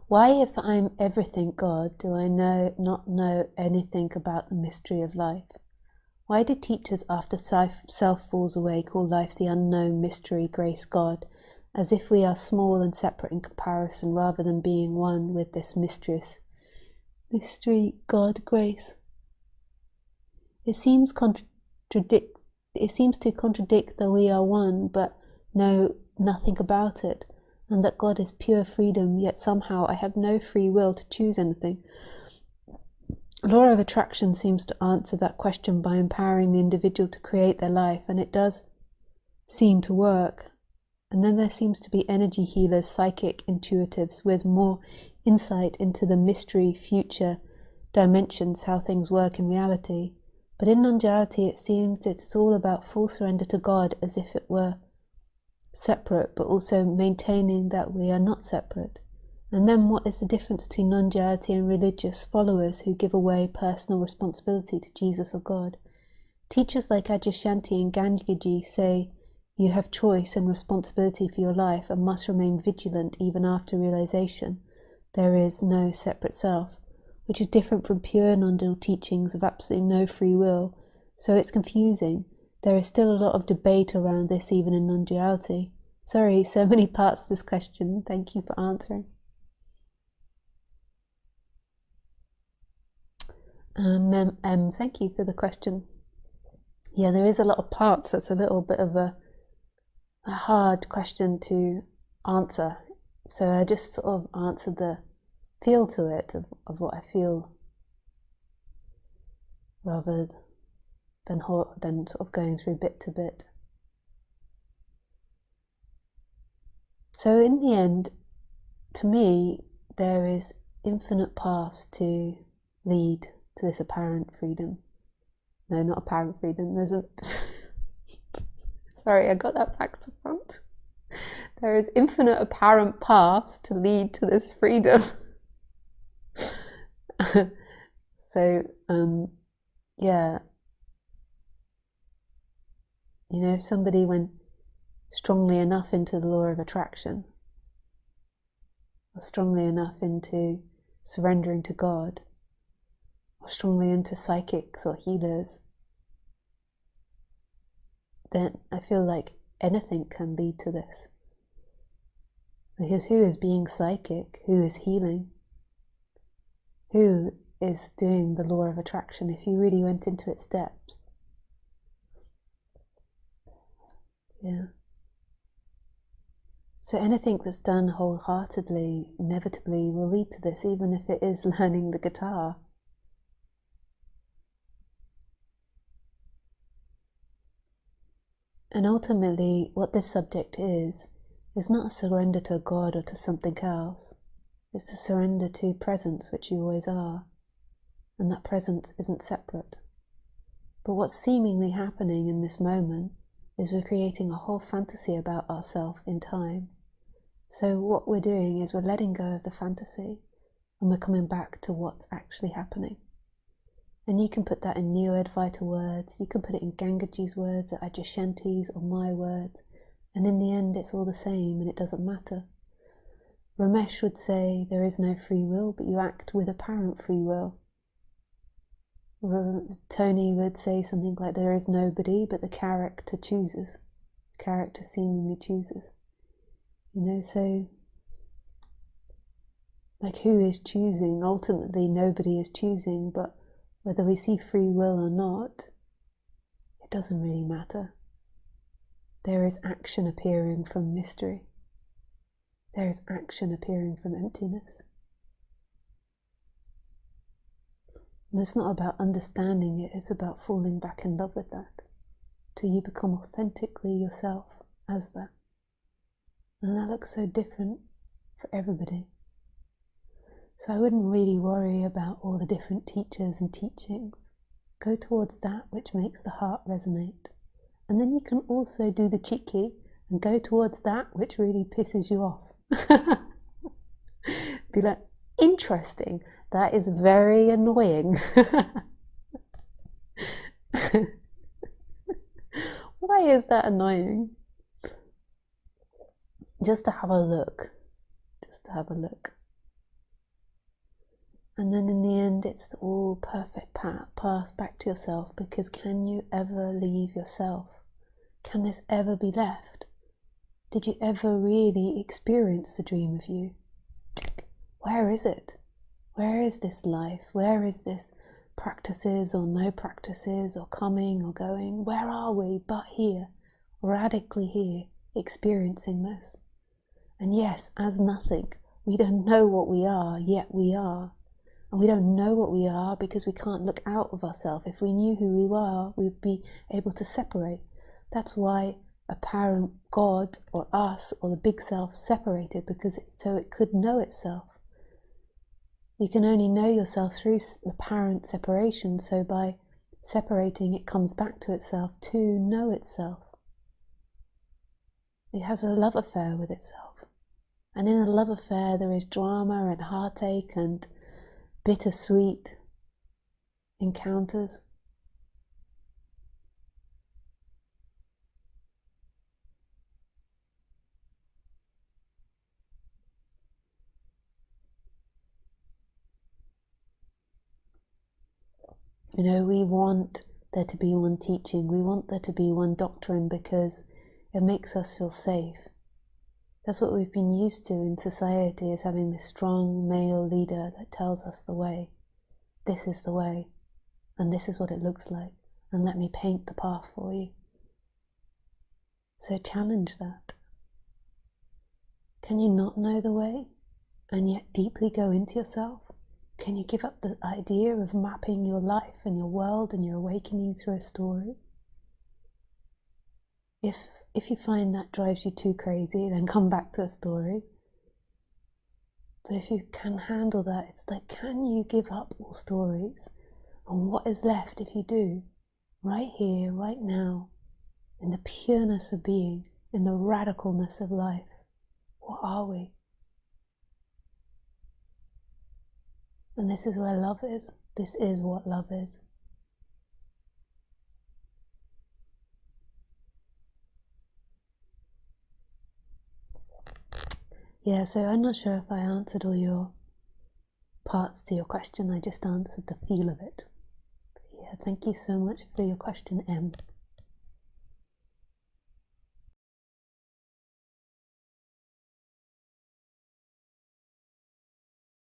Why, if I'm everything God, do I not know anything about the mystery of life? Why do teachers, after self falls away, call life the unknown mystery, grace, God, as if we are small and separate in comparison, rather than being one with this mysterious mystery, God, grace? It seems to contradict that we are one, but know nothing about it, and that God is pure freedom, yet somehow I have no free will to choose anything. Law of attraction seems to answer that question by empowering the individual to create their life, and it does seem to work. And then there seems to be energy healers, psychic intuitives with more insight into the mystery, future dimensions, how things work in reality. But in non-duality, it seems it's all about full surrender to God, as if it were separate, but also maintaining that we are not separate. And then what is the difference between non-duality and religious followers who give away personal responsibility to Jesus or God? Teachers like Adyashanti and Gangaji say you have choice and responsibility for your life and must remain vigilant even after realization. There is no separate self, which is different from pure non-dual teachings of absolutely no free will. So it's confusing. There is still a lot of debate around this even in non-duality. Sorry, so many parts to this question. Thank you for answering. Thank you for the question. Yeah, there is a lot of parts. That's a little bit of a hard question to answer. So I just sort of answered the feel to it of what I feel, rather than sort of going through bit to bit. So in the end, to me, there is infinite paths to lead to this apparent freedom. No, not apparent freedom. There's a sorry, I got that back to front. There is infinite apparent paths to lead to this freedom. So, yeah. You know, if somebody went strongly enough into the law of attraction, or strongly enough into surrendering to God, or strongly into psychics or healers, then I feel like anything can lead to this. Because who is being psychic? Who is healing? Who is doing the law of attraction if you really went into its depths? Yeah. So anything that's done wholeheartedly, inevitably will lead to this, even if it is learning the guitar. And ultimately, what this subject is not a surrender to a God or to something else. It's a surrender to presence, which you always are. And that presence isn't separate. But what's seemingly happening in this moment is we're creating a whole fantasy about ourselves in time. So what we're doing is we're letting go of the fantasy and we're coming back to what's actually happening. And you can put that in Neo Advaita words, you can put it in Gangaji's words or Adyashanti's or my words, and in the end it's all the same and it doesn't matter. Ramesh would say there is no free will, but you act with apparent free will. Tony would say something like there is nobody, but the character chooses. The character seemingly chooses. You know, so like who is choosing? Ultimately nobody is choosing, but whether we see free will or not, it doesn't really matter. There is action appearing from mystery. There is action appearing from emptiness. And it's not about understanding it, it's about falling back in love with that, till you become authentically yourself as that. And that looks so different for everybody. So I wouldn't really worry about all the different teachers and teachings. Go towards that which makes the heart resonate. And then you can also do the cheeky and go towards that which really pisses you off. Be like, interesting, that is very annoying. Why is that annoying? Just to have a look. Just to have a look. And then in the end, it's all perfect pass back to yourself, because can you ever leave yourself? Can this ever be left? Did you ever really experience the dream of you? Where is it? Where is this life? Where is this practices or no practices or coming or going? Where are we but here, radically here, experiencing this? And yes, as nothing, we don't know what we are, yet we are. And we don't know what we are because we can't look out of ourselves. If we knew who we were, we'd be able to separate. That's why apparent God or us or the big self separated, because so it could know itself. You can only know yourself through apparent separation, so by separating it comes back to itself to know itself. It has a love affair with itself. And in a love affair there is drama and heartache and bittersweet encounters. You know, we want there to be one teaching, we want there to be one doctrine because it makes us feel safe. That's what we've been used to in society, is having this strong male leader that tells us the way. This is the way, and this is what it looks like, and let me paint the path for you. So challenge that. Can you not know the way, and yet deeply go into yourself? Can you give up the idea of mapping your life and your world and your awakening through a story? If you find that drives you too crazy, then come back to a story. But if you can handle that, it's like, can you give up all stories? And what is left if you do? Right here, right now, in the pureness of being, in the radicalness of life, what are we? And this is where love is. This is what love is. Yeah, so I'm not sure if I answered all your parts to your question. I just answered the feel of it. But yeah, thank you so much for your question, M.